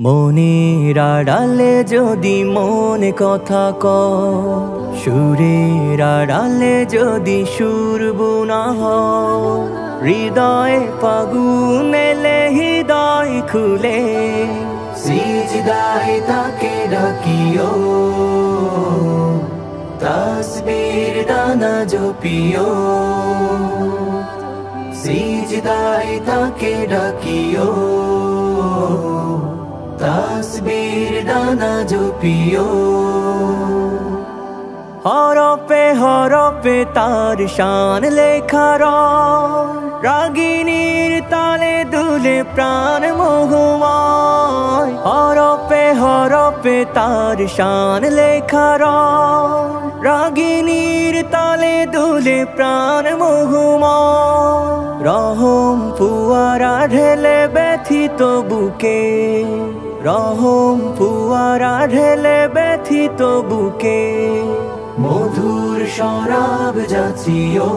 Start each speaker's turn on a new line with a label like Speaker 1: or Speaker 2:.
Speaker 1: মনের আড়ালে যদি মনে কথা কয়, সুরের আড়ালে যদি সুর বোনা হয়, হৃদয়ে ফাগুন এলে হৃদয় খুলে সিজদায় তাকে ডাকিও, তাসবির দানা জপিও, সিজদায় তাকে ডাকিও, তাসবির দানা জপিও। হরফে হরফে তার শান লেখা রয়, রাগিনীর তালে দুলে প্রাণ মোহময়। হরফে হরফে তার শান লেখা রয়, রাগিনীর তালে দুলে প্রাণ মোহময়। রহম ফুয়ারা ঢেলে ব্যথিত বুকে, রহম ফুয়ারা ঢেলে ব্যথিত বুকে, মধুর শরাব যাচিও।